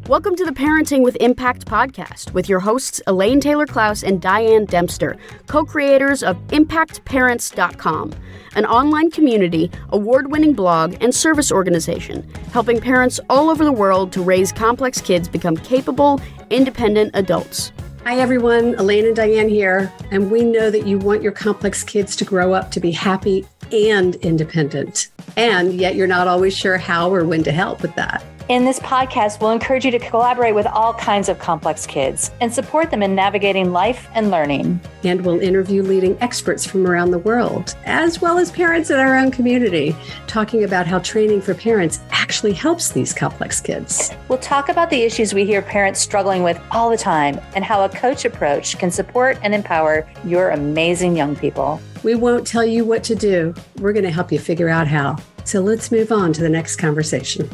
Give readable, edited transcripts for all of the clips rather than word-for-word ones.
Welcome to the Parenting with Impact podcast with your hosts Elaine Taylor-Klaus and Diane Dempster, co-creators of ImpactParents.com, an online community, award-winning blog, and service organization helping parents all over the world to raise complex kids become capable, independent adults. Hi everyone, Elaine and Diane here, and we know that you want your complex kids to grow up to be happy and independent, and yet you're not always sure how or when to help with that. In this podcast, we'll encourage you to collaborate with all kinds of complex kids and support them in navigating life and learning. And we'll interview leading experts from around the world, as well as parents in our own community, talking about how training for parents actually helps these complex kids. We'll talk about the issues we hear parents struggling with all the time and how a coach approach can support and empower your amazing young people. We won't tell you what to do. We're going to help you figure out how. So let's move on to the next conversation.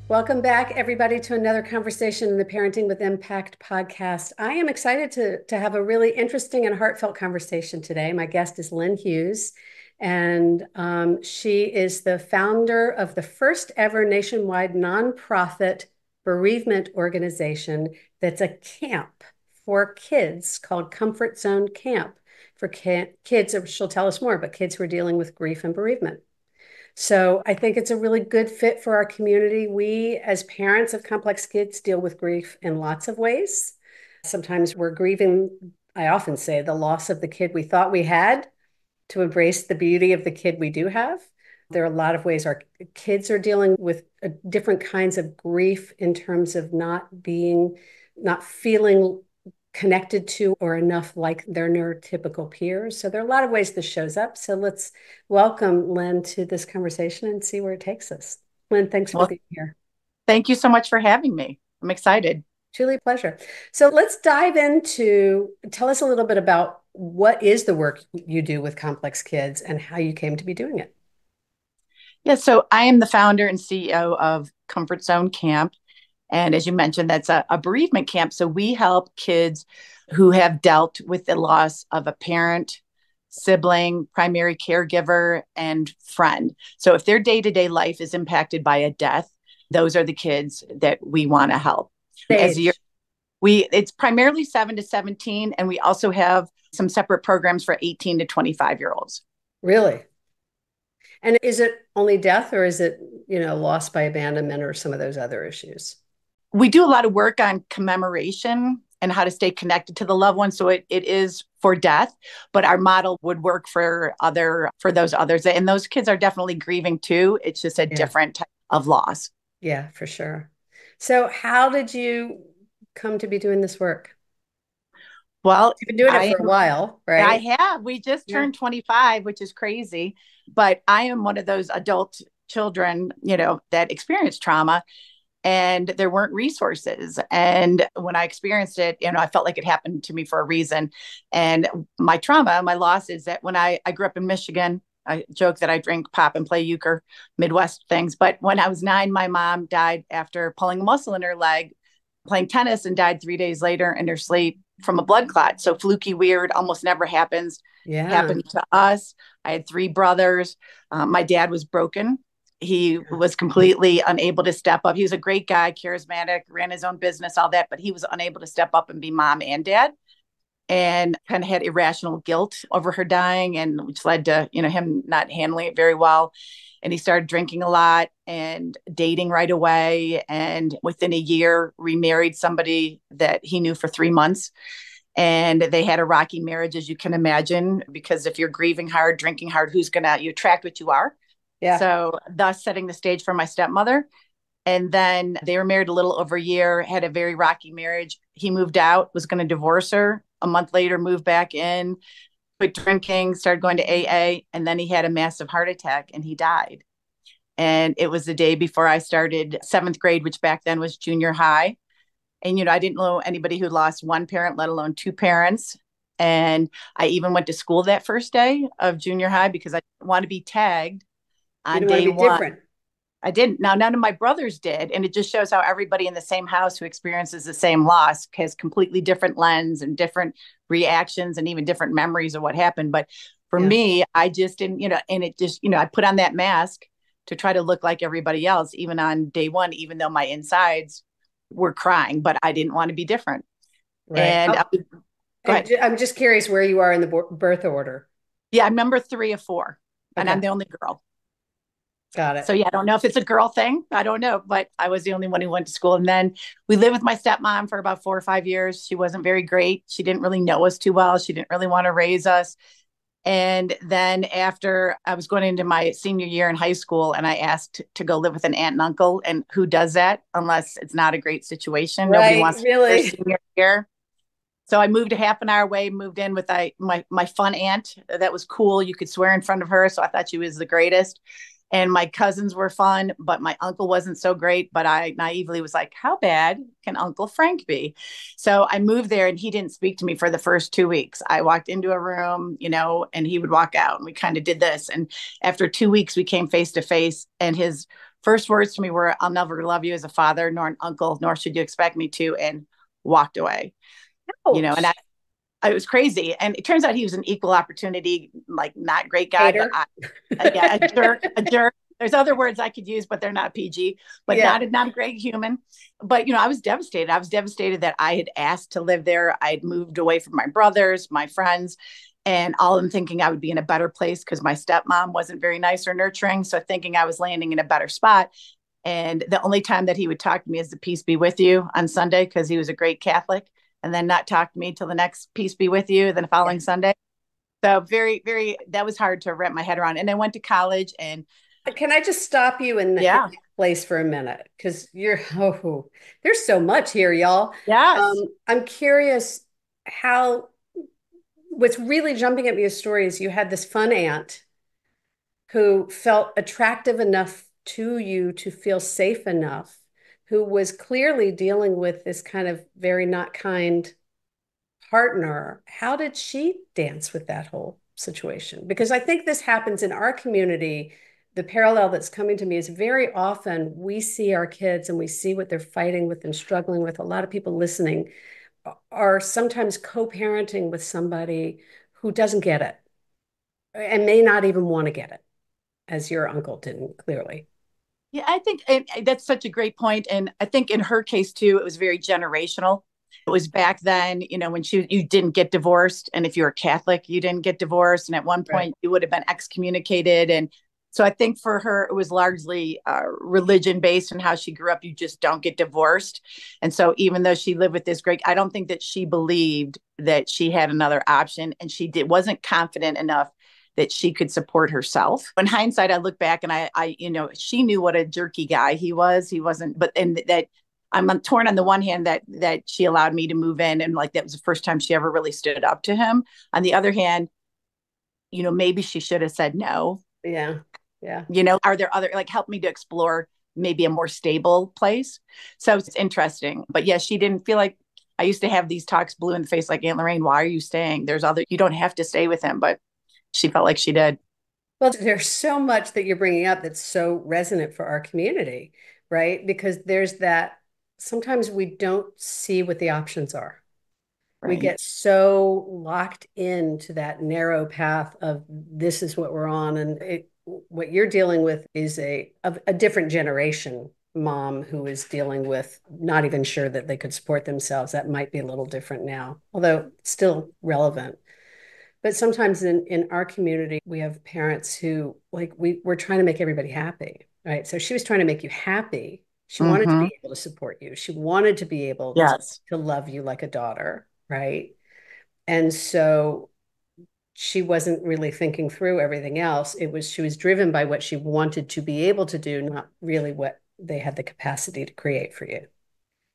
Welcome back, everybody, to another conversation in the Parenting with Impact podcast. I am excited to have a really interesting and heartfelt conversation today. My guest is Lynne Hughes, and she is the founder of the first ever nationwide nonprofit bereavement organization that's a camp for kids called Comfort Zone Camp for kids, she'll tell us more, but kids who are dealing with grief and bereavement. So I think it's a really good fit for our community. We, as parents of complex kids, deal with grief in lots of ways. Sometimes we're grieving, I often say, the loss of the kid we thought we had to embrace the beauty of the kid we do have. There are a lot of ways our kids are dealing with different kinds of grief in terms of not feeling connected to or enough like their neurotypical peers. So there are a lot of ways this shows up. So let's welcome Lynne to this conversation and see where it takes us. Lynne, thanks for being here. Thank you so much for having me. I'm excited. Truly a pleasure. So let's dive into, tell us a little bit about what is the work you do with complex kids and how you came to be doing it. Yeah, so I am the founder and CEO of Comfort Zone Camp. And as you mentioned, that's a bereavement camp. So we help kids who have dealt with the loss of a parent, sibling, primary caregiver, and friend. So if their day-to-day life is impacted by a death, those are the kids that we want to help. It's primarily 7 to 17, and we also have some separate programs for 18 to 25-year-olds. Really? And is it only death, or is it, loss by abandonment or some of those other issues? We do a lot of work on commemoration and how to stay connected to the loved one. So it is for death, but our model would work for those others. And those kids are definitely grieving too. It's just a different type of loss. Yeah, for sure. So how did you come to be doing this work? Well, you've been doing it for a while, right? I have. We just turned 25, which is crazy. But I am one of those adult children, that experienced trauma. And there weren't resources. And when I experienced it, I felt like it happened to me for a reason. And my trauma, my loss is that when I grew up in Michigan, I joke that I drink pop and play euchre, Midwest things. But when I was 9, my mom died after pulling a muscle in her leg, playing tennis, and died 3 days later in her sleep from a blood clot. So fluky, weird, almost never happens. Yeah. Happened to us. I had 3 brothers. My dad was broken. He was completely unable to step up. He was a great guy, charismatic, ran his own business, all that, but he was unable to step up and be mom and dad, and kind of had irrational guilt over her dying, and which led to, him not handling it very well. And he started drinking a lot and dating right away. And within a year, remarried somebody that he knew for 3 months. And they had a rocky marriage, as you can imagine, because if you're grieving hard, drinking hard, you attract what you are. Yeah. So thus setting the stage for my stepmother. And then they were married a little over a year, had a very rocky marriage. He moved out, was going to divorce her. A month later, moved back in, quit drinking, started going to AA. And then he had a massive heart attack and he died. And it was the day before I started 7th grade, which back then was junior high. And, I didn't know anybody who lost one parent, let alone 2 parents. And I even went to school that first day of junior high because I didn't want to be tagged on day one. Different. I didn't. Now, none of my brothers did. And it just shows how everybody in the same house who experiences the same loss has completely different lens and different reactions and even different memories of what happened. But for me, I just didn't, and it just, I put on that mask to try to look like everybody else, even on day one, even though my insides were crying, but I didn't want to be different. Right. And go ahead. I'm just curious where you are in the birth order. Yeah, I'm number 3 of 4, and Okay. I'm the only girl. Got it. So yeah, I don't know if it's a girl thing. I don't know, but I was the only one who went to school. And then we lived with my stepmom for about 4 or 5 years. She wasn't very great. She didn't really know us too well. She didn't really want to raise us. And then after I was going into my senior year in high school, and I asked to go live with an aunt and uncle, and who does that unless it's not a great situation? Right, Nobody wants to really. their senior year. So I moved a half an hour away, moved in with my fun aunt. That was cool. You could swear in front of her. So I thought she was the greatest. And my cousins were fun, but my uncle wasn't so great. But I naively was like, how bad can Uncle Frank be? So I moved there, and he didn't speak to me for the first 2 weeks. I walked into a room, and he would walk out, and we kind of did this. And after 2 weeks, we came face to face, and his first words to me were, I'll never love you as a father, nor an uncle, nor should you expect me to, and walked away. And it was crazy. And it turns out he was an equal opportunity, like not great guy, Hater. but yeah, a jerk. There's other words I could use, but they're not PG, but not a great human. But, I was devastated. I was devastated that I had asked to live there. I had moved away from my brothers, my friends, and all of them thinking I would be in a better place because my stepmom wasn't very nice or nurturing. So thinking I was landing in a better spot. And the only time that he would talk to me is the peace be with you on Sunday, because he was a great Catholic, and then not talk to me till the next peace be with you, then the following Sunday. So very, very, that was hard to wrap my head around. And I went to college, and can I just stop you in that place for a minute? Because there's so much here, y'all. Yes. I'm curious what's really jumping at me as stories. You had this fun aunt who felt attractive enough to you to feel safe enough, who was clearly dealing with this kind of very not kind partner. How did she dance with that whole situation? Because I think this happens in our community. The parallel that's coming to me is very often we see our kids and we see what they're fighting with and struggling with. A lot of people listening are sometimes co-parenting with somebody who doesn't get it and may not even want to get it, as your uncle didn't, clearly. Yeah, I think that's such a great point. And I think in her case too, it was very generational. It was back then, when you didn't get divorced. And if you were Catholic, you didn't get divorced. And at one point you would have been excommunicated. And so I think for her, it was largely religion based, and how she grew up. You just don't get divorced. And so even though she lived with this great, I don't think that she believed that she had another option, and wasn't confident enough that she could support herself. In hindsight, I look back and I she knew what a jerky guy he was. He wasn't, and that I'm torn on the one hand that she allowed me to move in, and like that was the first time she ever really stood up to him. On the other hand, maybe she should have said no. Yeah. Yeah. Are there other, help me to explore maybe a more stable place? So it's interesting. But yeah, she didn't feel like, I used to have these talks blue in the face, like, Aunt Lorraine, why are you staying? You don't have to stay with him, but she felt like she did. Well, there's so much that you're bringing up that's so resonant for our community, right? Because there's that, sometimes we don't see what the options are. Right. We get so locked into that narrow path of this is what we're on. And what you're dealing with is a different generation mom who is dealing with not even sure that they could support themselves. That might be a little different now, although still relevant. But sometimes in our community, we have parents who we're trying to make everybody happy, right? So she was trying to make you happy. She wanted to be able to support you. She wanted to be able to love you like a daughter, right? And so she wasn't really thinking through everything else. She was driven by what she wanted to be able to do, not really what they had the capacity to create for you.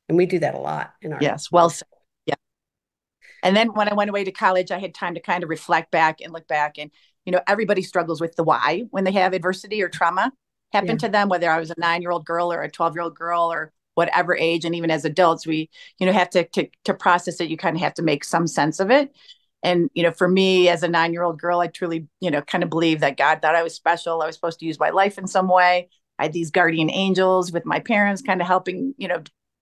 And we do that a lot in our well said. Yeah. And then when I went away to college, I had time to kind of reflect back and look back, and everybody struggles with the why when they have adversity or trauma happen to them, whether I was a 9-year-old girl or a 12-year-old girl or whatever age. And even as adults, we have to process it. You kind of have to make some sense of it. And, for me as a 9-year-old girl, I truly, kind of believe that God thought I was special. I was supposed to use my life in some way. I had these guardian angels with my parents kind of helping,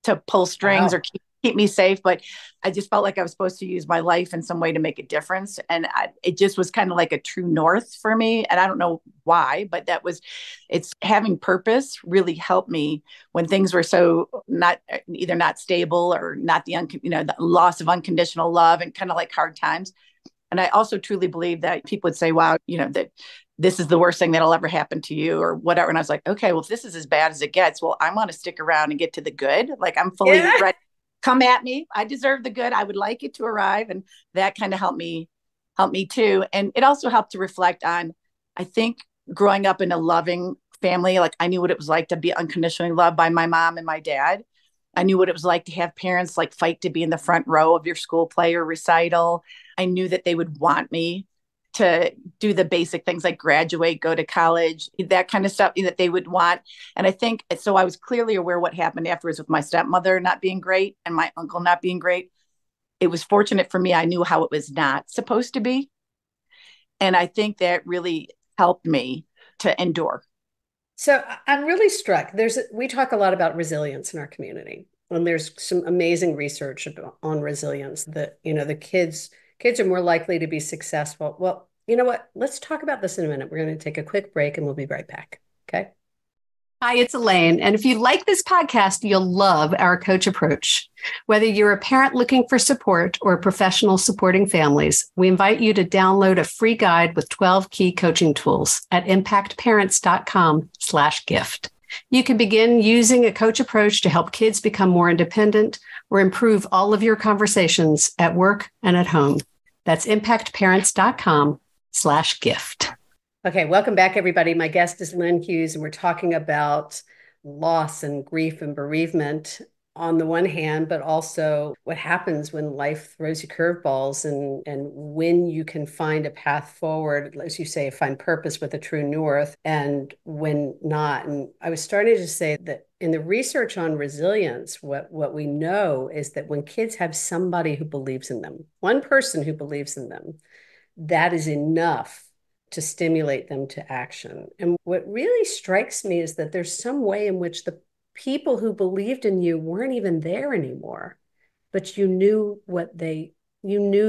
to pull strings or keep keep me safe, but I just felt like I was supposed to use my life in some way to make a difference. And it just was kind of like a true north for me. And I don't know why, but it's having purpose really helped me when things were so not either not stable or not the loss of unconditional love and kind of like hard times. And I also truly believe that people would say, wow, that this is the worst thing that'll ever happen to you or whatever. And I was like, okay, well, if this is as bad as it gets, well, I want to stick around and get to the good. Like I'm fully ready. Come at me. I deserve the good. I would like it to arrive. And that kind of helped me too. And it also helped to reflect on, I think, growing up in a loving family, like I knew what it was like to be unconditionally loved by my mom and my dad. I knew what it was like to have parents like fight to be in the front row of your school play or recital. I knew that they would want me to do the basic things like graduate, go to college, that kind of stuff that they would want. And I think, so I was clearly aware what happened afterwards with my stepmother not being great and my uncle not being great. It was fortunate for me. I knew how it was not supposed to be. And I think that really helped me to endure. So I'm really struck. We talk a lot about resilience in our community, and there's some amazing research on resilience that, the kids are more likely to be successful. Well, you know what? Let's talk about this in a minute. We're going to take a quick break and we'll be right back. Okay. Hi, it's Elaine. And if you like this podcast, you'll love our coach approach. Whether you're a parent looking for support or a professional supporting families, we invite you to download a free guide with 12 key coaching tools at impactparents.com/gift. You can begin using a coach approach to help kids become more independent or improve all of your conversations at work and at home. That's impactparents.com/gift. Okay, welcome back, everybody. My guest is Lynne Hughes, and we're talking about loss and grief and bereavement on the one hand, but also what happens when life throws you curveballs and when you can find a path forward, as you say, find purpose with a true north, and when not. And I was starting to say that in the research on resilience, what we know is that when kids have somebody who believes in them, one person who believes in them, that is enough to stimulate them to action. And what really strikes me is that there's some way in which the people who believed in you weren't even there anymore, but you knew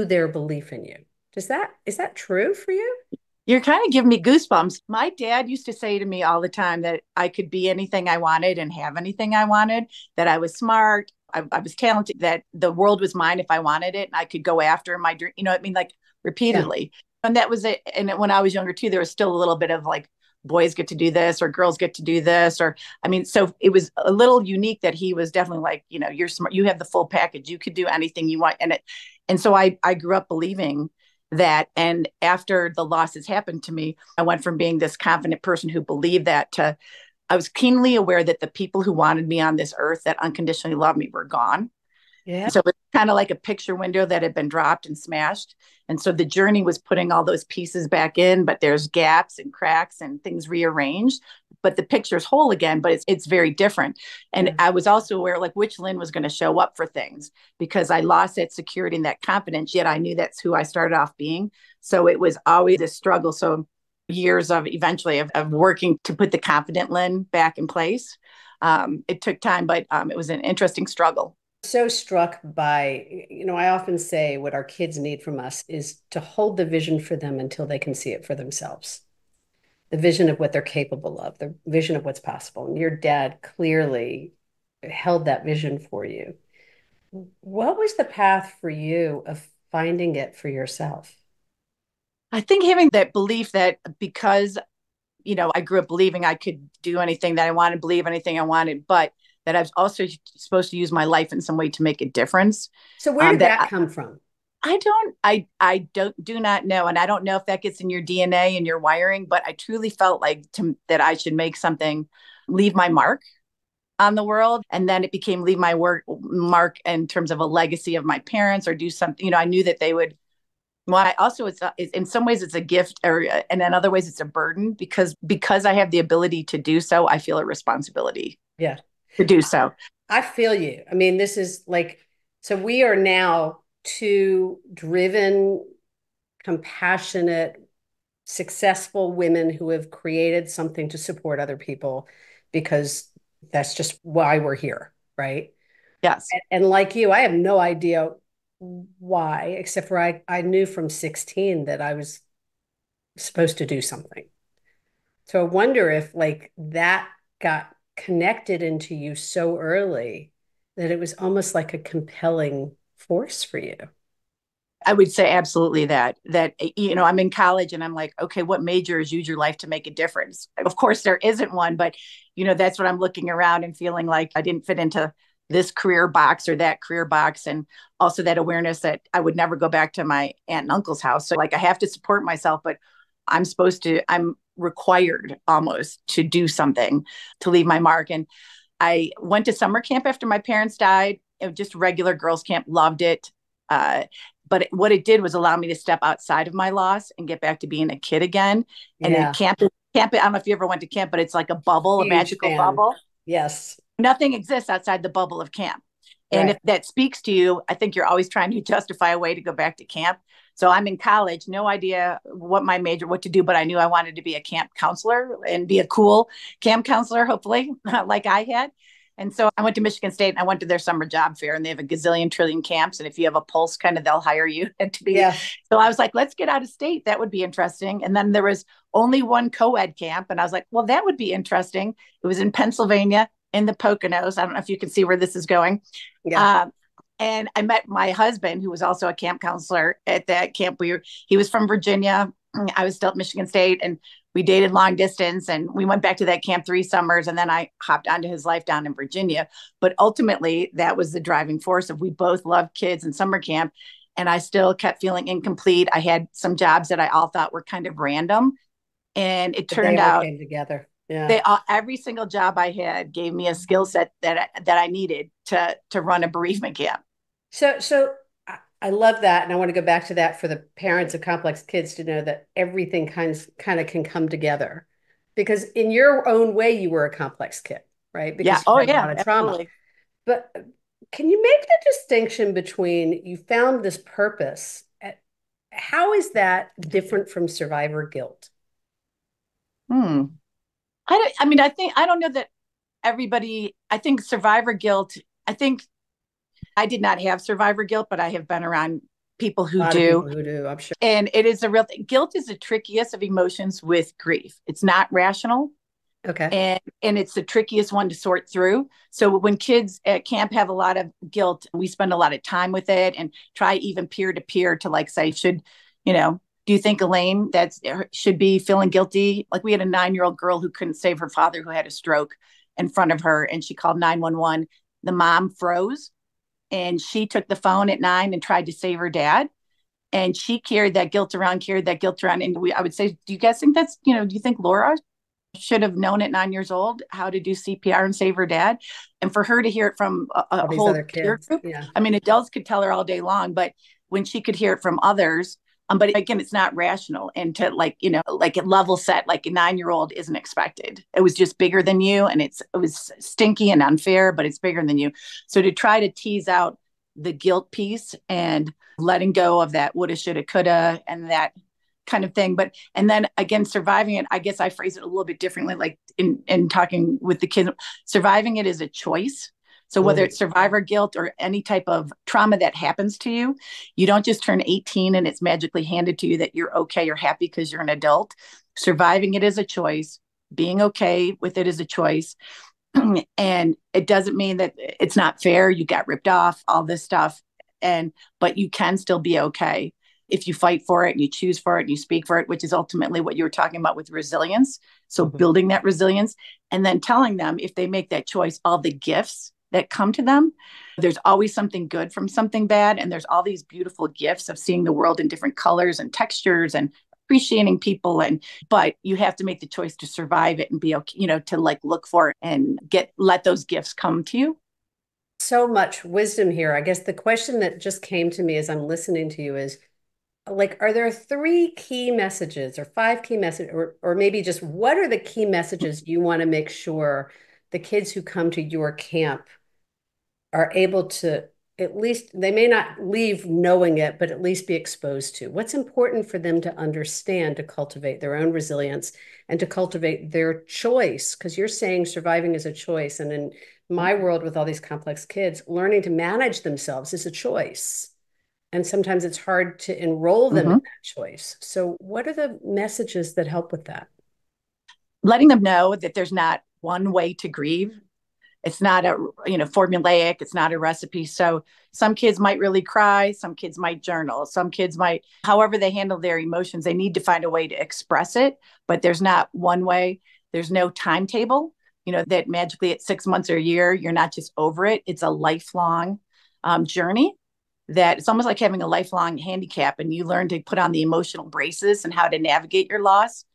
their belief in you. Is that true for you? You're kind of giving me goosebumps. My dad used to say to me all the time that I could be anything I wanted and have anything I wanted, that I was smart, I was talented, that the world was mine if I wanted it, and I could go after my dream, like repeatedly. Yeah. And that was it. And when I was younger too, there was still a little bit of like, boys get to do this or girls get to do this, so it was a little unique that he was definitely like, you're smart, you have the full package, you could do anything you want. And so I grew up believing that. And after the losses happened to me, I went from being this confident person who believed that to, I was keenly aware that the people who wanted me on this earth that unconditionally loved me were gone. Yeah. So it's kind of like a picture window that had been dropped and smashed. And so the journey was putting all those pieces back in, but there's gaps and cracks and things rearranged, but the picture's whole again, but it's very different. And I was also aware like which Lynne was going to show up for things, because I lost that security and that confidence, yet I knew that's who I started off being. So it was always a struggle. So years of eventually of working to put the confident Lynne back in place. It took time, but it was an interesting struggle. So struck by, I often say what our kids need from us is to hold the vision for them until they can see it for themselves. The vision of what they're capable of, the vision of what's possible. And your dad clearly held that vision for you. What was the path for you of finding it for yourself? I think having that belief that because, I grew up believing I could do anything that I wanted, believe anything I wanted, but that I was also supposed to use my life in some way to make a difference. So where did that come from? I do not know. And I don't know if that gets in your DNA and your wiring, but I truly felt like that I should make something, leave my mark on the world. And then it became leave my mark in terms of a legacy of my parents or do something, I knew that they would. Well, also it's in some ways it's a gift, and in other ways it's a burden because I have the ability to do so. I feel a responsibility. Yeah. To do so. I feel you. I mean, this is like, so we are now two driven, compassionate, successful women who have created something to support other people because that's just why we're here, right? Yes. And like you, I have no idea why, except for I knew from 16 that I was supposed to do something. So I wonder if like that got connected into you so early that it was almost like a compelling force for you. I would say absolutely that I'm in college and I'm like, okay, what majors use your life to make a difference? Of course there isn't one, but that's what I'm looking around and feeling like I didn't fit into this career box or that career box, and also that awareness that I would never go back to my aunt and uncle's house. So like I have to support myself, but I'm required almost to do something to leave my mark. And I went to summer camp after my parents died. It was just regular girls camp, loved it. But what it did was allow me to step outside of my loss and get back to being a kid again. And Yeah. camp, I don't know if you ever went to camp, but it's like a bubble, a magical bubble. Yes. Nothing exists outside the bubble of camp. And Right. if that speaks to you, I think you're always trying to justify a way to go back to camp. So I'm in college, no idea what to do, but I knew I wanted to be a camp counselor and be a cool camp counselor, hopefully, like I had. And so I went to Michigan State and I went to their summer job fair, and they have a gazillion trillion camps. And if you have a pulse, kind of, they'll hire you to be. Yeah. So I was like, let's get out of state. That would be interesting. And then there was only one co-ed camp. And I was like, well, that would be interesting. It was in Pennsylvania in the Poconos. I don't know if you can see where this is going. Yeah. And I met my husband, who was also a camp counselor at that camp. He was from Virginia. I was still at Michigan State, and we dated long distance, and we went back to that camp 3 summers. And then I hopped onto his life down in Virginia. But ultimately, that was the driving force of we both loved kids and summer camp. And I still kept feeling incomplete. I had some jobs that I all thought were kind of random. And it turned out came together. Yeah. every single job I had gave me a skill set that I needed to run a bereavement camp. So I love that, and I want to go back to that for the parents of complex kids to know that everything kind of can come together, because in your own way you were a complex kid, right? Because Yeah. you Oh had a yeah. lot of trauma. Absolutely. But can you make the distinction between you found this purpose? How is that different from survivor guilt? Hmm. I don't know that everybody, I think survivor guilt, I think I did not have survivor guilt, but I have been around people who do. People who do, I'm sure. And it is a real thing. Guilt is the trickiest of emotions with grief. It's not rational. Okay. And it's the trickiest one to sort through. So when kids at camp have a lot of guilt, we spend a lot of time with it and try even peer to peer to like say, do you think Elaine should be feeling guilty? Like we had a 9-year-old girl who couldn't save her father who had a stroke in front of her, and she called 911. The mom froze, and she took the phone at 9 and tried to save her dad. And she carried that guilt around. And I would say, do you guys think do you think Laura should have known at 9 years old how to do CPR and save her dad? And for her to hear it from a whole peer group, yeah. I mean, adults could tell her all day long, but when she could hear it from others, but again, it's not rational. And to like a level set, like a 9-year-old isn't expected. It was just bigger than you, and it was stinky and unfair, but it's bigger than you. So to try to tease out the guilt piece and letting go of that woulda, shoulda, coulda, and that kind of thing. And then again, surviving it, I guess I phrase it a little bit differently, like in talking with the kids, surviving it is a choice. So whether it's survivor guilt or any type of trauma that happens to you, you don't just turn 18 and it's magically handed to you that you're okay or happy because you're an adult. Surviving it is a choice. Being okay with it is a choice. And it doesn't mean that it's not fair. You got ripped off, all this stuff. But you can still be okay if you fight for it and you choose for it and you speak for it, which is ultimately what you were talking about with resilience. So building that resilience and then telling them if they make that choice, all the gifts that come to them. There's always something good from something bad. And there's all these beautiful gifts of seeing the world in different colors and textures and appreciating people. But you have to make the choice to survive it and be okay, to like look for it and let those gifts come to you. So much wisdom here. I guess the question that just came to me as I'm listening to you is like, are there 3 key messages or 5 key messages, or maybe just what are the key messages you want to make sure the kids who come to your camp are able to at least they may not leave knowing it, but at least be exposed to? What's important for them to understand to cultivate their own resilience and to cultivate their choice? Because you're saying surviving is a choice. And in my world with all these complex kids, learning to manage themselves is a choice. And sometimes it's hard to enroll them in that choice. So what are the messages that help with that? Letting them know that there's not one way to grieve. It's not a, formulaic. It's not a recipe. So some kids might really cry. Some kids might journal. Some kids might, however they handle their emotions, they need to find a way to express it. But there's not one way. There's no timetable, that magically at 6 months or a year, you're not just over it. It's a lifelong journey that it's almost like having a lifelong handicap, and you learn to put on the emotional braces and how to navigate your loss.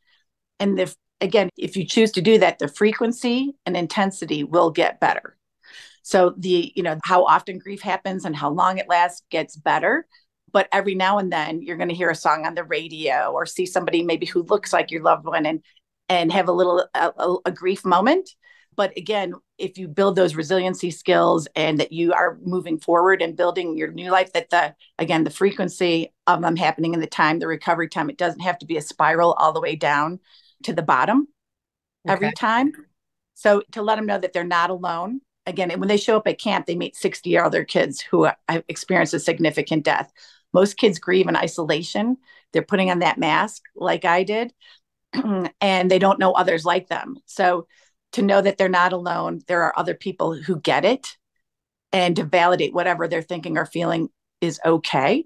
And again, if you choose to do that, the frequency and intensity will get better. So how often grief happens and how long it lasts gets better. But every now and then you're going to hear a song on the radio or see somebody maybe who looks like your loved one and have a grief moment. But again, if you build those resiliency skills and that you are moving forward and building your new life, that the frequency of them happening in the recovery time, it doesn't have to be a spiral all the way down to the bottom every time. So to let them know that they're not alone. Again, when they show up at camp, they meet 60 other kids who have experienced a significant death. Most kids grieve in isolation. They're putting on that mask like I did, and they don't know others like them. So to know that they're not alone, there are other people who get it, and to validate whatever they're thinking or feeling is okay.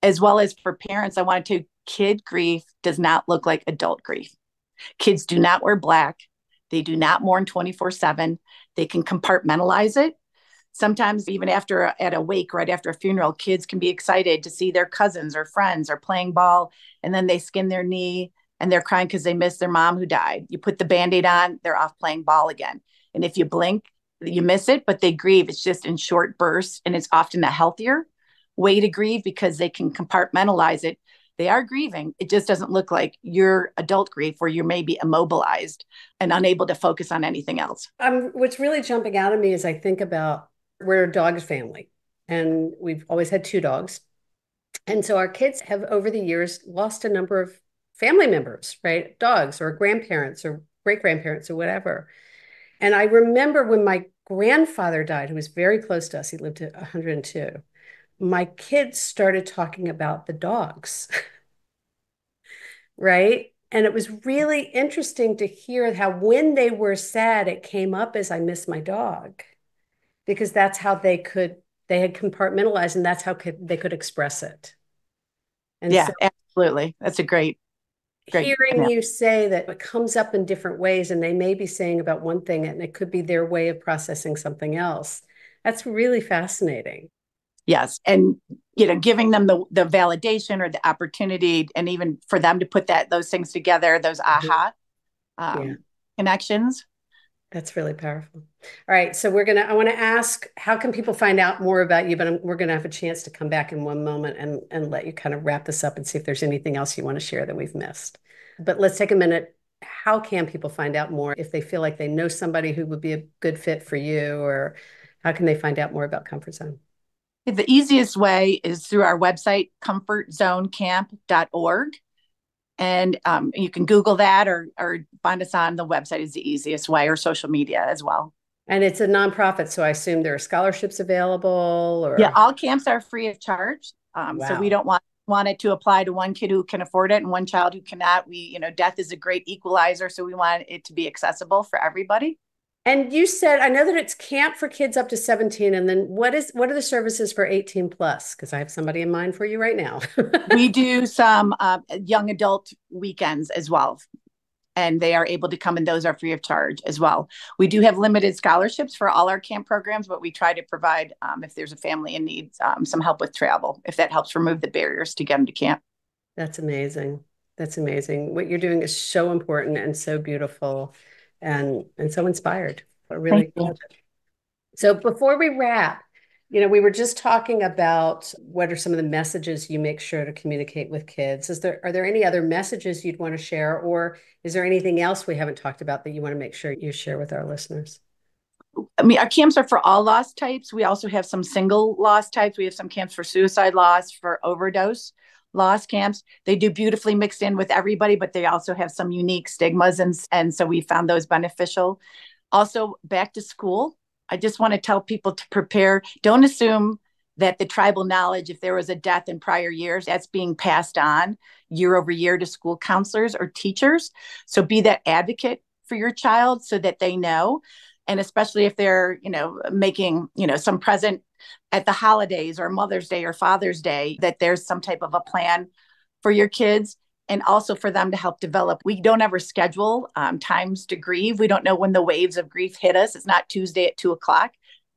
As well as for parents, I wanted to, kid grief does not look like adult grief. Kids do not wear black. They do not mourn 24/7. They can compartmentalize it. Sometimes even at a wake, right after a funeral, kids can be excited to see their cousins or friends or playing ball, and then they skin their knee and they're crying because they miss their mom who died. You put the Band-Aid on, they're off playing ball again. And if you blink, you miss it, but they grieve. It's just in short bursts, and it's often a healthier way to grieve because they can compartmentalize it. They are grieving. It just doesn't look like your adult grief where you're maybe immobilized and unable to focus on anything else. What's really jumping out at me is I think about, we're a dog family, and we've always had 2 dogs. And so our kids have over the years lost a number of family members, right? Dogs or grandparents or great-grandparents or whatever. And I remember when my grandfather died, who was very close to us, he lived to 102, my kids started talking about the dogs, right? And it was really interesting to hear how when they were sad, it came up as I miss my dog, because that's how they had compartmentalized, and that's how they could express it. And yeah, so absolutely. That's a great. Hearing you say that it comes up in different ways, and they may be saying about one thing and it could be their way of processing something else. That's really fascinating. Yes. And, giving them the validation or the opportunity, and even for them to put those things together, those aha connections. That's really powerful. All right. So I want to ask, how can people find out more about you? But we're going to have a chance to come back in one moment and let you kind of wrap this up and see if there's anything else you want to share that we've missed. But let's take a minute. How can people find out more if they feel like they know somebody who would be a good fit for you, or how can they find out more about Comfort Zone? The easiest way is through our website, comfortzonecamp.org. And you can Google that or find us on the website is the easiest way, or social media as well. And it's a nonprofit, so I assume there are scholarships available, or? Yeah, all camps are free of charge. Wow. So we don't want it to apply to one kid who can afford it and one child who cannot. Death is a great equalizer, so we want it to be accessible for everybody. And you said, I know that it's camp for kids up to 17. And then what are the services for 18 plus? Because I have somebody in mind for you right now. We do some young adult weekends as well. And they are able to come, and those are free of charge as well. We do have limited scholarships for all our camp programs, but we try to provide, if there's a family in need, some help with travel, if that helps remove the barriers to get them to camp. That's amazing. That's amazing. What you're doing is so important and so beautiful. And so inspired. I really love it. So before we wrap, we were just talking about what are some of the messages you make sure to communicate with kids. Are there any other messages you'd want to share, or is there anything else we haven't talked about that you want to make sure you share with our listeners? I mean, our camps are for all loss types. We also have some single loss types. We have some camps for suicide loss, for overdose loss camps. They do beautifully mixed in with everybody, but they also have some unique stigmas. And so we found those beneficial. Also, back to school. I just want to tell people to prepare. Don't assume that the tribal knowledge, if there was a death in prior years, that's being passed on year over year to school counselors or teachers. So be that advocate for your child so that they know. And especially if they're, making, some present at the holidays or Mother's Day or Father's Day, that there's some type of a plan for your kids and also for them to help develop. We don't ever schedule times to grieve. We don't know when the waves of grief hit us. It's not Tuesday at 2:00.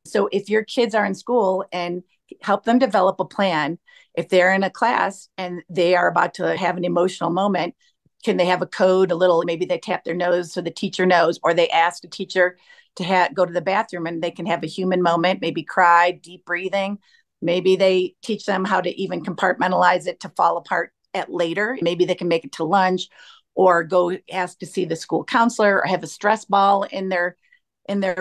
So if your kids are in school, and help them develop a plan. If they're in a class and they are about to have an emotional moment, can they have a code, maybe they tap their nose so the teacher knows, or they ask the teacher to go to the bathroom and they can have a human moment, maybe cry, deep breathing. Maybe they teach them how to even compartmentalize it to fall apart at later. Maybe they can make it to lunch or go ask to see the school counselor or have a stress ball in their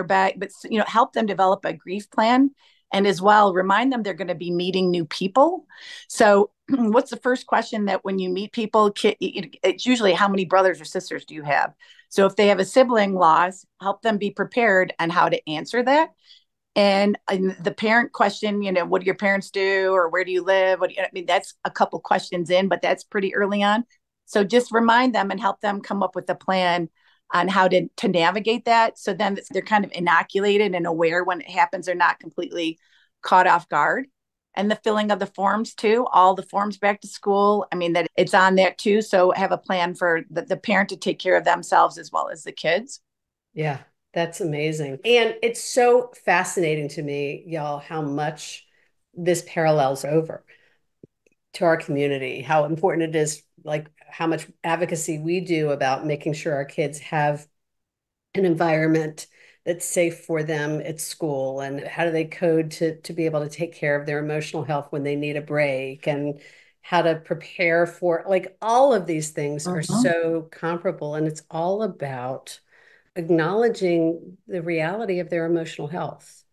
bag, but help them develop a grief plan. And as well, remind them they're going to be meeting new people. So what's the first question that when you meet people, it's usually how many brothers or sisters do you have? So if they have a sibling loss, help them be prepared on how to answer that. And the parent question, what do your parents do or where do you live? That's a couple questions in, but that's pretty early on. So just remind them and help them come up with a plan on how to navigate that. So then they're kind of inoculated and aware when it happens. They're not completely caught off guard. And the filling of the forms too, all the forms back to school. That it's on there too. So have a plan for the parent to take care of themselves as well as the kids. Yeah, that's amazing. And it's so fascinating to me, y'all, how much this parallels over to our community, how important it is, like how much advocacy we do about making sure our kids have an environment that's safe for them at school, and how do they code to be able to take care of their emotional health when they need a break, and how to prepare for, like, all of these things are so comparable, and it's all about acknowledging the reality of their emotional health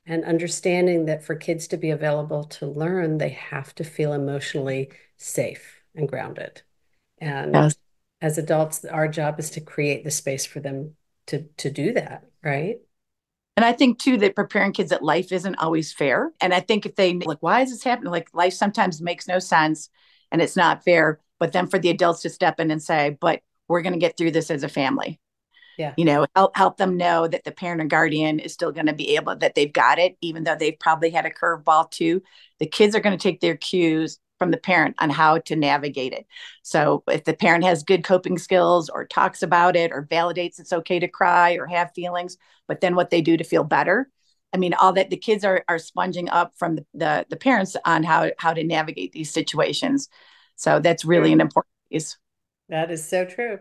and understanding that for kids to be available to learn, they have to feel emotionally safe and grounded. And Yes. as adults, our job is to create the space for them to do that, right? And I think too that preparing kids that life isn't always fair. And I think if they why is this happening? Like, life sometimes makes no sense and it's not fair. But then for the adults to step in and say, but we're going to get through this as a family. Yeah. Help them know that the parent or guardian is still going to be able, that they've got it, even though they've probably had a curveball too. The kids are going to take their cues from the parent on how to navigate it. So if the parent has good coping skills or talks about it or validates it's okay to cry or have feelings, but then what they do to feel better. All that the kids are sponging up from the parents on how to navigate these situations. So that's really an important piece. That is so true.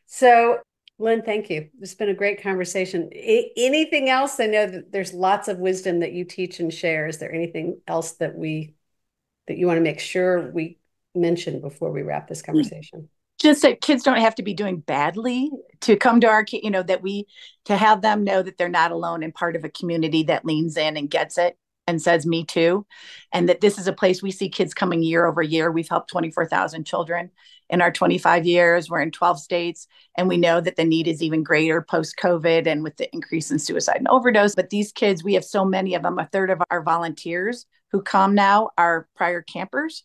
So Lynne, thank you. It's been a great conversation. Anything else? I know that there's lots of wisdom that you teach and share. Is there anything else that you want to make sure we mention before we wrap this conversation? Just that kids don't have to be doing badly to come to our, to have them know that they're not alone and part of a community that leans in and gets it and says, me too. And that this is a place we see kids coming year over year. We've helped 24,000 children in our 25 years. We're in 12 states. And we know that the need is even greater post-COVID and with the increase in suicide and overdose. But these kids, we have so many of them. A third of our volunteers who come now are prior campers.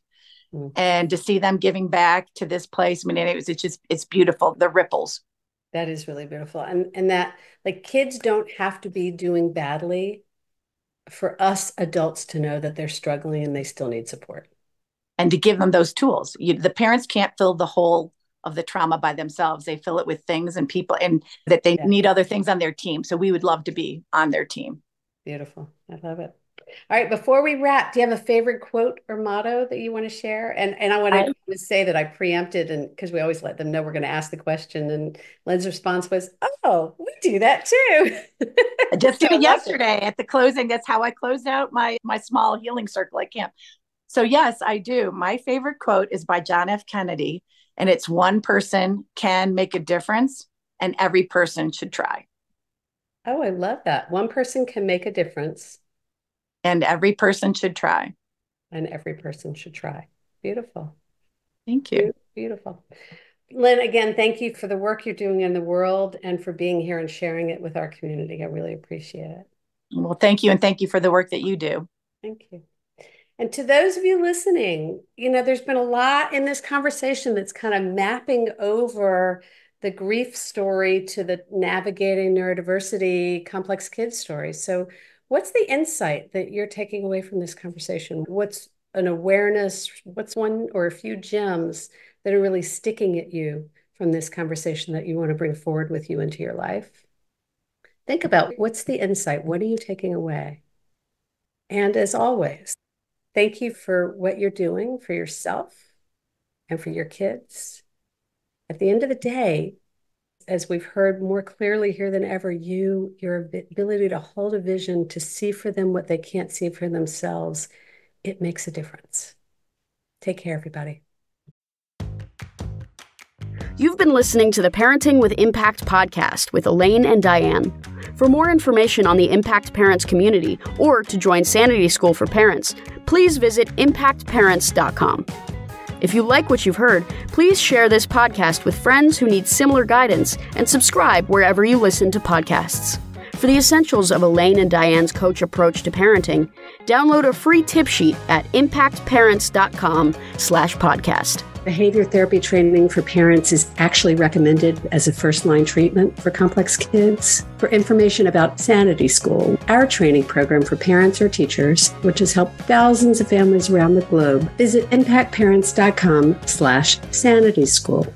And to see them giving back to this place, it's beautiful. The ripples. That is really beautiful. And that, like, kids don't have to be doing badly for us adults to know that they're struggling and they still need support. And to give them those tools. The parents can't fill the hole of the trauma by themselves. They fill it with things and people, and that they need other things on their team. So we would love to be on their team. Beautiful. I love it. All right, before we wrap, do you have a favorite quote or motto that you want to share? And I want to say that I preempted, and because we always let them know we're going to ask the question, and Lynne's response was, "Oh, we do that too." I just did it yesterday at the closing. That's how I closed out my small healing circle at camp. So yes, I do. My favorite quote is by John F. Kennedy, and it's, "One person can make a difference, and every person should try." Oh, I love that. One person can make a difference, And every person should try. and every person should try. Beautiful. Thank you. Beautiful. Lynne, again, thank you for the work you're doing in the world and for being here and sharing it with our community. I really appreciate it. Well, thank you. And thank you for the work that you do. Thank you. And to those of you listening, there's been a lot in this conversation that's kind of mapping over the grief story to the navigating neurodiversity complex kids story. So what's the insight that you're taking away from this conversation? What's an awareness? What's one or a few gems that are really sticking at you from this conversation that you want to bring forward with you into your life? Think about what's the insight? What are you taking away? And as always, thank you for what you're doing for yourself and for your kids. At the end of the day, as we've heard more clearly here than ever, your ability to hold a vision, to see for them what they can't see for themselves, it makes a difference. Take care, everybody. You've been listening to the Parenting with Impact podcast with Elaine and Diane. For more information on the Impact Parents community or to join Sanity School for Parents, please visit impactparents.com. If you like what you've heard, please share this podcast with friends who need similar guidance and subscribe wherever you listen to podcasts. For the essentials of Elaine and Diane's coach approach to parenting, download a free tip sheet at impactparents.com/podcast. Behavior therapy training for parents is actually recommended as a first-line treatment for complex kids. For information about Sanity School, our training program for parents or teachers, which has helped thousands of families around the globe, visit impactparents.com/sanityschool.